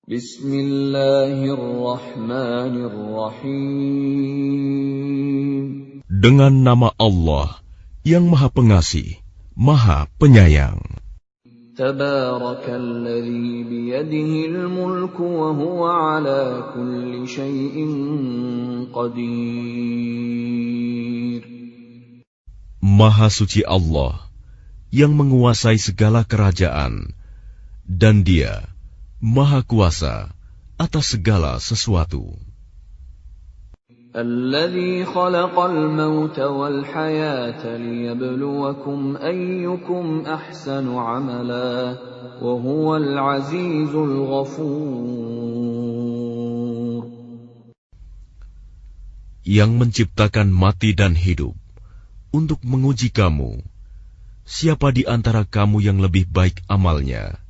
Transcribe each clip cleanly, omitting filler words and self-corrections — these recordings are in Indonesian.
Bismillahirrahmanirrahim. Dengan nama Allah yang Maha Pengasih, Maha Penyayang. Tabarakalladzi biyadihil mulku wa huwa ala kulli syai'in qadir. Maha suci Allah yang menguasai segala kerajaan, dan Dia Maha Kuasa atas segala sesuatu. Alladzi khalaqal mauta wal hayata liyabluwakum ayyukum ahsanu amala wa huwal azizul ghafur. Yang menciptakan mati dan hidup untuk menguji kamu, siapa di antara kamu yang lebih baik amalnya,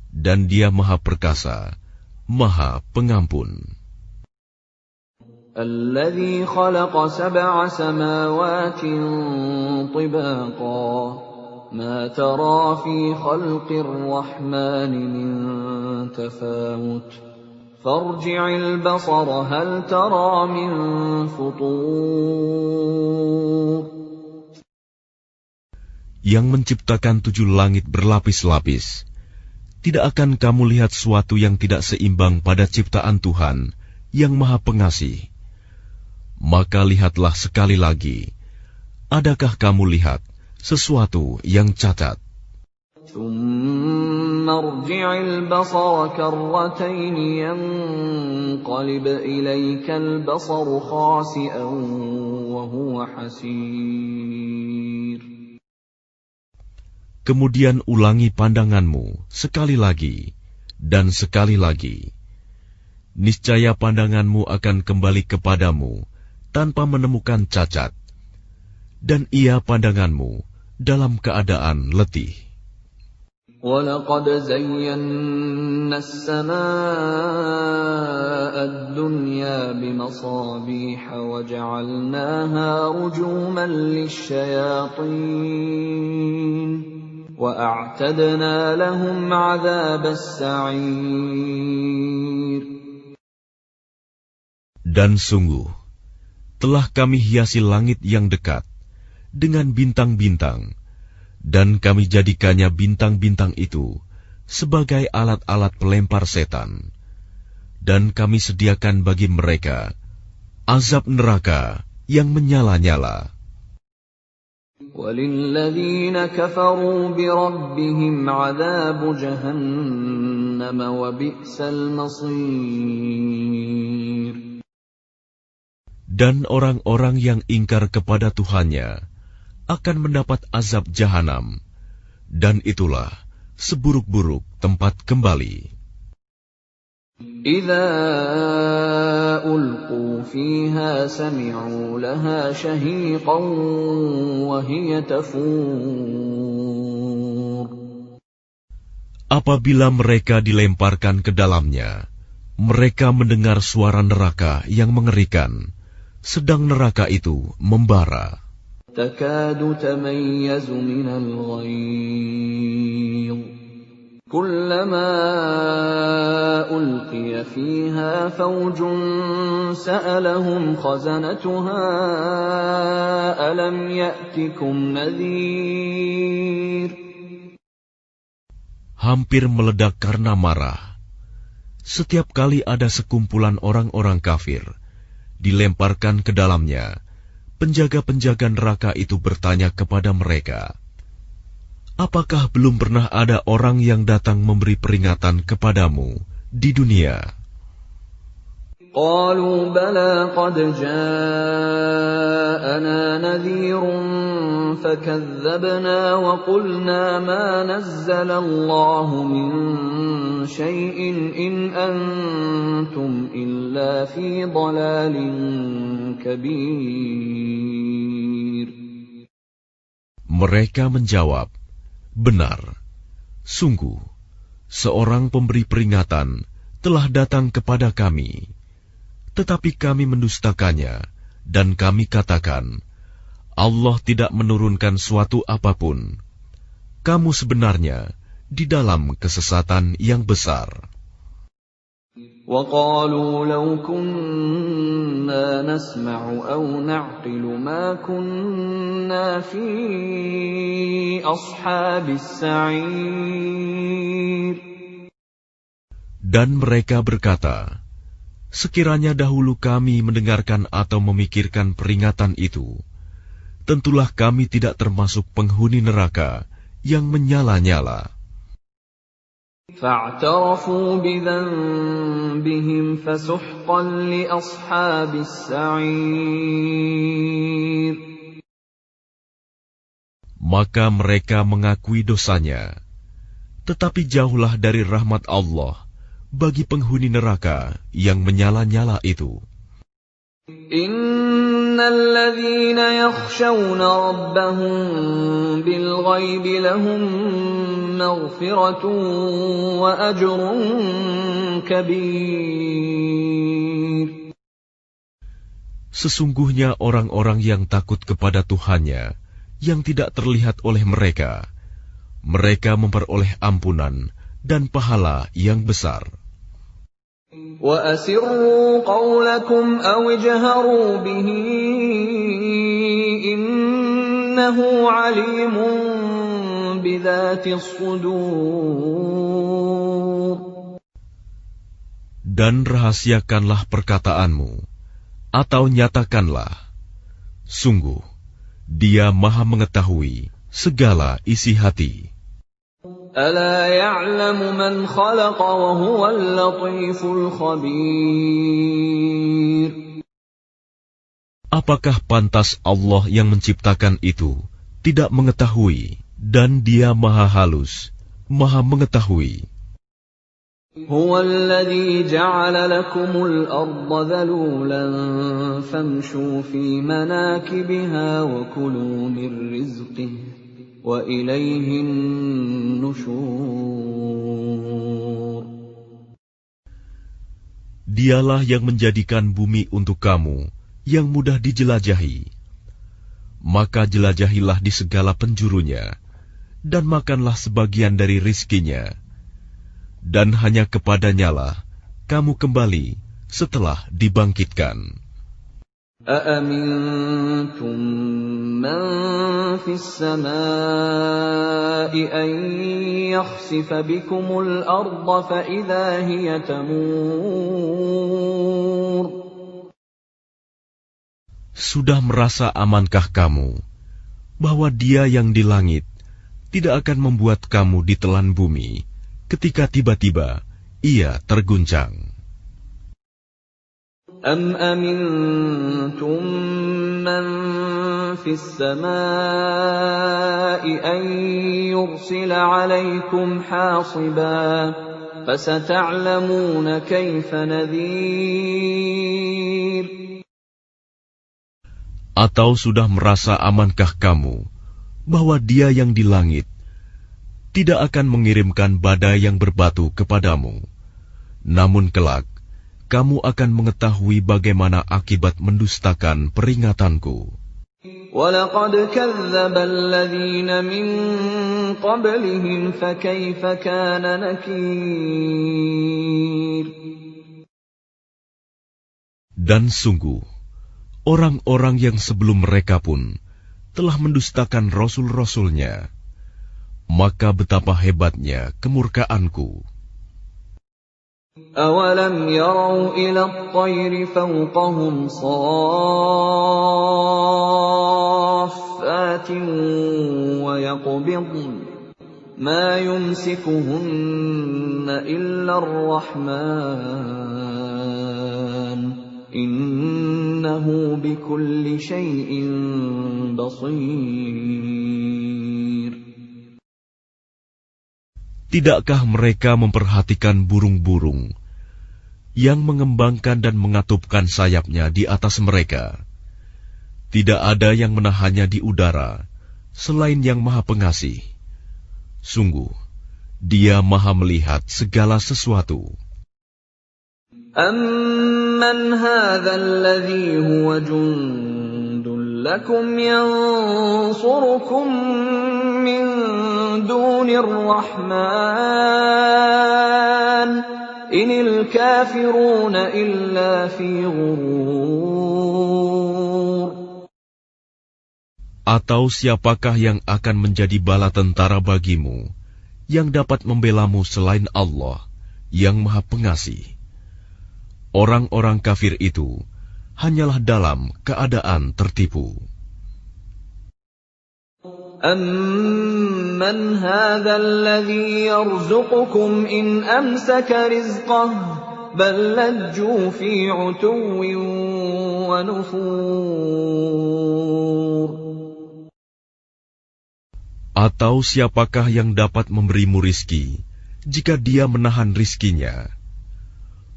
dan Dia Maha Perkasa, Maha Pengampun. الذي خلق 7 سماوات طباقا ما ترى في خلق الرحمن من تفاوت فارجع البصر هل ترى من فطور. Yang menciptakan 7 langit berlapis-lapis, tidak akan kamu lihat suatu yang tidak seimbang pada ciptaan Tuhan yang Maha Pengasih? Maka lihatlah sekali lagi, adakah kamu lihat sesuatu yang cacat? ثم ارجع البصر كرتين ينقلب إليك البصر خاسئا وهو حسير. Kemudian ulangi pandanganmu sekali lagi dan sekali lagi. Niscaya pandanganmu akan kembali kepadamu tanpa menemukan cacat, dan ia pandanganmu dalam keadaan letih. وَلَقَدْ زَيَّنَّا السَّمَاءَ الدُّنْيَا بِمَصَابِيحَ وَجَعَلْنَاهَا رُجُومًا لِلشَّيَاطِينِ وَأَعْتَدْنَا لَهُمْ عَذَابَ السَّعِيرِ. Dan sungguh, telah kami hiasi langit yang dekat dengan bintang-bintang, dan kami jadikannya bintang-bintang itu sebagai alat-alat pelempar setan. Dan kami sediakan bagi mereka azab neraka yang menyala-nyala. وَلِلَّذِينَ كَفَرُوا بِرَبِّهِمْ عَذَابُ جَهَنَّمَ وَبِئْسَ الْمَصِيرُ. Dan orang-orang yang ingkar kepada Tuhannya akan mendapat azab jahanam, dan itulah seburuk-buruk tempat kembali. إِذَا أُلْقُوا فِيهَا سَمِعُوا لَهَا شَهِيقًا وَهِيَ تَفُورُ. Apabila mereka dilemparkan ke dalamnya, mereka mendengar suara neraka yang mengerikan, sedang neraka itu membara. تَكَادُ تَمَيَّزُ مِنَ الْغَيْظِ كُلَّمَا أُلْقِيَ فِيهَا فَوْجٌ سَأَلَهُمْ خَزَنَتُهَا أَلَمْ يَأْتِكُمْ نَذِيرٌ. Hampir meledak karena marah. Setiap kali ada sekumpulan orang-orang kafir dilemparkan ke dalamnya, penjaga-penjaga neraka itu bertanya kepada mereka, apakah belum pernah ada orang yang datang memberi peringatan kepadamu di dunia? قالوا بلى قد جاءنا نذير فكذبنا وقلنا ما نزل الله من شيء إن أنتم إلا في ضلال كبير. Mereka menjawab, benar, sungguh, seorang pemberi peringatan telah datang kepada kami. Tetapi kami mendustakannya, dan kami katakan, Allah tidak menurunkan suatu apapun. Kamu sebenarnya di dalam kesesatan yang besar. وَقَالُوا لَوْ كُنَّا نَسْمَعُ أَوْ نَعْقِلُ مَا كُنَّا فِي أَصْحَابِ السَّعِيرِ. Dan mereka berkata, sekiranya dahulu kami mendengarkan atau memikirkan peringatan itu, tentulah kami tidak termasuk penghuni neraka yang menyala-nyala. فَاعْتَرَفُوا بِذَنبِهِمْ فَسُحْقًا لِأَصْحَابِ السَّعِيرِ. Maka mereka mengakui dosanya, tetapi jauhlah dari rahmat Allah bagi penghuni neraka yang menyala-nyala itu. Innalladzina yakhshawna rabbahum bilghaibi lahum maghfiratun wa ajrun kabir. Sesungguhnya orang-orang yang takut kepada Tuhannya yang tidak terlihat oleh mereka, mereka memperoleh ampunan dan pahala yang besar. وَأَسِرُّوا قَوْلَكُمْ أَوِ اجْهَرُوا بِهِ إِنَّهُ عَلِيمٌ بِذَاتِ الصُّدُورِ. Dan rahasiakanlah perkataanmu, atau nyatakanlah, sungguh, Dia Maha mengetahui segala isi hati. أَلَا يَعْلَمُ مَنْ خَلَقَ وَهُوَ اللَّطِيفُ الْخَبِيرُ. Apakah pantas Allah yang menciptakan itu tidak mengetahui, dan Dia Maha halus, Maha mengetahui. هُوَ الَّذِي جَعَلَ لَكُمُ الْأَرْضَ ذَلُولًا فَامْشُوا فِي مَنَاكِبِهَا وَكُلُوا مِنْ رِزْقِهِ وَإِلَيْهِ النُّشُورُ. Dialah yang menjadikan bumi untuk kamu yang mudah dijelajahi. Maka jelajahilah di segala penjurunya, dan makanlah sebagian dari rizkinya. Dan hanya kepadanyalah kamu kembali setelah dibangkitkan. أَأَمِنْتُمْ مَنْ فِي السَّمَاءِ أَنْ يَخْسِفَ بِكُمُ الْأَرْضَ فَإِذَا هِيَ تَمُورُ. Sudah merasa amankah kamu bahwa Dia yang di langit tidak akan membuat kamu ditelan bumi ketika tiba-tiba Ia terguncang? أَمْ أَمِنْتُمْ مَنْ فِي السَّمَاءِ أَنْ يُرْسِلَ عَلَيْكُمْ حَاصِبًا فَسَتَعْلَمُونَ كَيْفَ نَذِيرٌ. Atau sudah merasa amankah kamu bahwa Dia yang di langit tidak akan mengirimkan badai yang berbatu kepadamu, namun kelak kamu akan mengetahui bagaimana akibat mendustakan peringatanku. وَلَقَدْ كَذَّبَ الَّذِينَ مِن قَبْلِهِمْ فَكَيْفَ كَانَ نَكِيرِ. Dan sungguh, orang-orang yang sebelum mereka pun telah mendustakan rasul-rasulnya, maka betapa hebatnya kemurkaanku. أَوَلَمْ يَرَوْا إِلَى الطَّيْرِ فَوْقَهُمْ صَافَّاتٍ وَيَقْبِضْنَ مَا يُمْسِكُهُنَّ إِلَّا الرَّحْمَنُ إِنَّهُ بِكُلِّ شَيْءٍ بَصِيرٌ. Tidakkah mereka memperhatikan burung-burung yang mengembangkan dan mengatupkan sayapnya di atas mereka? Tidak ada yang menahannya di udara selain Yang Maha Pengasih. Sungguh, Dia Maha melihat segala sesuatu. أَمَّنْ هَذَا الَّذِي هُوَ جُنْدٌ لَكُمْ يَنْصُرُكُمْ مِنْ دُونِ الرَّحْمَنِ inil kafiruna illa fi ghurur. Atau siapakah yang akan menjadi bala tentara bagimu, yang dapat membelamu selain Allah, yang Maha Pengasih? Orang-orang kafir itu hanyalah dalam keadaan tertipu. أَمَّنْ هَذَا الَّذِي يَرْزُقُكُمْ إِنْ أَمْسَكَ رِزْقَهُ بَلْ لَجُّوا فِي عُتُوٍّ وَنُفُورٍ. Atau siapakah yang dapat memberimu rizki jika dia menahan rizkinya?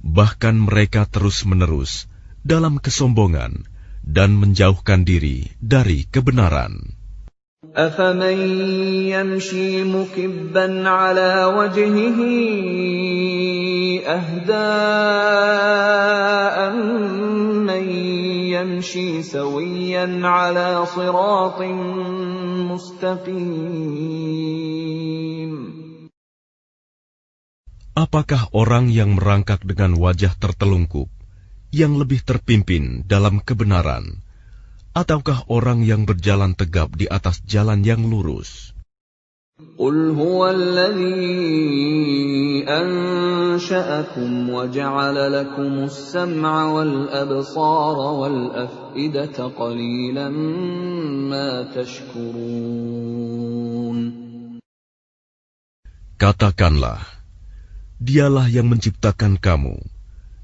Bahkan mereka terus-menerus dalam kesombongan dan menjauhkan diri dari kebenaran. أَفَمَنْ يَمْشِي مُكِبًّا عَلَى وَجْهِهِ أَهْدَىٰ أَمَّن يَمْشِي سَوِيًّا عَلَى صِرَاطٍ مُسْتَقِيمٍ. Apakah orang yang merangkak dengan wajah tertelungkup yang lebih terpimpin dalam kebenaran, ataukah orang yang berjalan tegap di atas jalan yang lurus? قُلْ هُوَ الَّذِي أَنشَأَكُمْ وَجَعَلَ لَكُمُ السَّمْعَ وَالْأَبْصَارَ وَالْأَفْئِدَةَ قَلِيلًا مَا تَشْكُرُونَ. Katakanlah, Dialah yang menciptakan kamu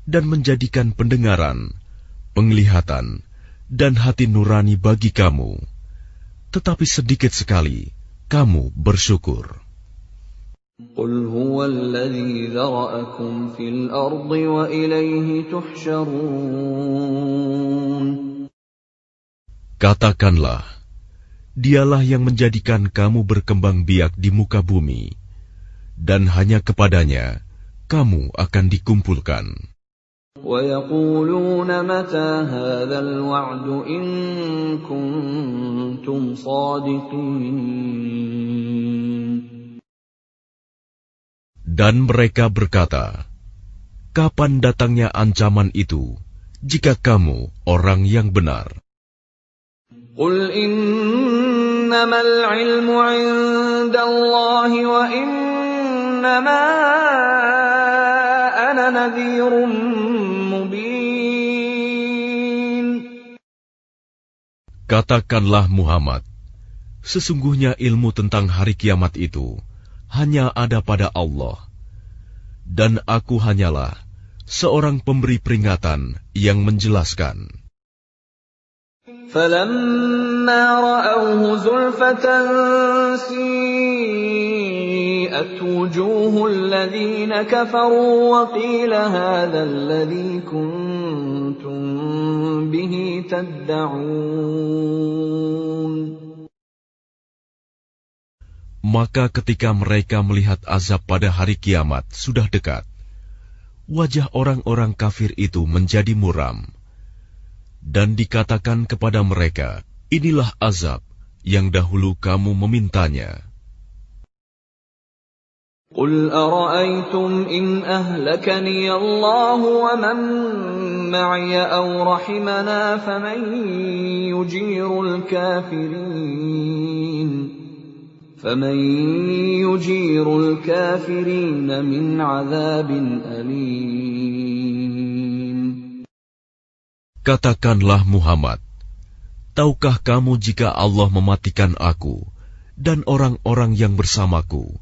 dan menjadikan pendengaran, penglihatan, dan hati nurani bagi kamu, tetapi sedikit sekali kamu bersyukur. قُلْ هُوَ الَّذِي ذَرَأَكُمْ فِي الْأَرْضِ وَإِلَيْهِ تُحْشَرُونَ. Katakanlah, Dialah yang menjadikan kamu berkembang biak di muka bumi, dan hanya kepadanya kamu akan dikumpulkan. وَيَقُولُونَ مَتَى هَذَا الْوَعْدُ إِن كُنتُمْ صَادِقِينَ. Dan mereka berkata, kapan datangnya ancaman itu, jika kamu orang yang benar? قُلْ إِنَّمَا الْعِلْمُ عِندَ اللَّهِ وَإِنَّمَا أَنَا نَذِيرٌ مُبِينٌ. Katakanlah Muhammad, sesungguhnya ilmu tentang hari kiamat itu hanya ada pada Allah, dan aku hanyalah seorang pemberi peringatan yang menjelaskan. فَلَمَّا رَأَوْهُ زُلْفَةً سِيئَتْ وُجُوهُ الَّذِينَ كَفَرُوا وَقِيلَ هَذَا الَّذِي كُنتُم بِهِ تَدَّعُونَ. Maka ketika mereka melihat azab pada hari kiamat sudah dekat, wajah orang-orang kafir itu menjadi muram, dan dikatakan kepada mereka, inilah azab yang dahulu kamu memintanya. قُلْ أَرَأَيْتُمْ إِنْ أَهْلَكَنِيَ اللَّهُ وَمَن مَّعِيَ أَوْ رَحِمَنَا فَمَن يُجِيرُ الْكَافِرِينَ مِنْ عَذَابٍ أَلِيمٍ. Katakanlah Muhammad, tahukah kamu jika Allah mematikan aku dan orang-orang yang bersamaku,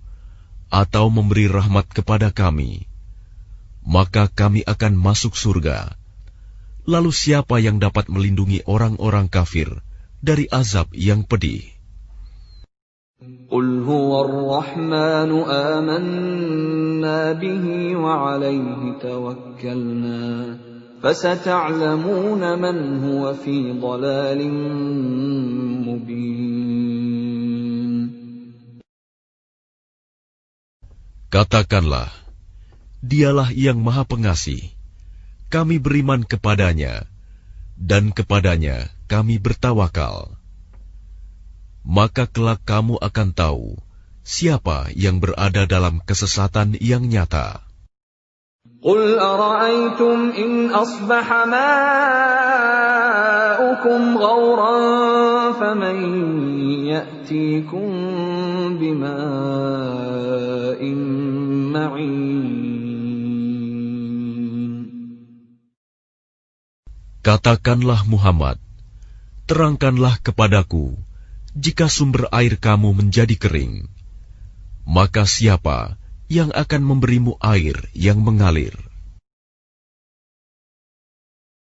atau memberi rahmat kepada kami, maka kami akan masuk surga. Lalu siapa yang dapat melindungi orang-orang kafir dari azab yang pedih? قُلْ هُوَ الرَّحْمَنُ آمَنَّا بِهِ وَعَلَيْهِ تَوَكَّلْنَا فَسَتَعْلَمُونَ مَنْ هُوَ فِي ضَلَالٍ مُبِينٍ. Katakanlah, Dialah yang Maha Pengasih. Kami beriman kepadanya, dan kepadanya kami bertawakal. Maka kelak kamu akan tahu siapa yang berada dalam kesesatan yang nyata. قُلْ أَرَأَيْتُمْ إِنْ أَصْبَحَ مَاؤُكُمْ غَوْرًا فَمَنْ يَأْتِيكُمْ بِمَاءٍ مَّعِينٍ. Katakanlah Muhammad, terangkanlah kepadaku, jika sumber air kamu menjadi kering, maka siapa yang akan memberimu air yang mengalir?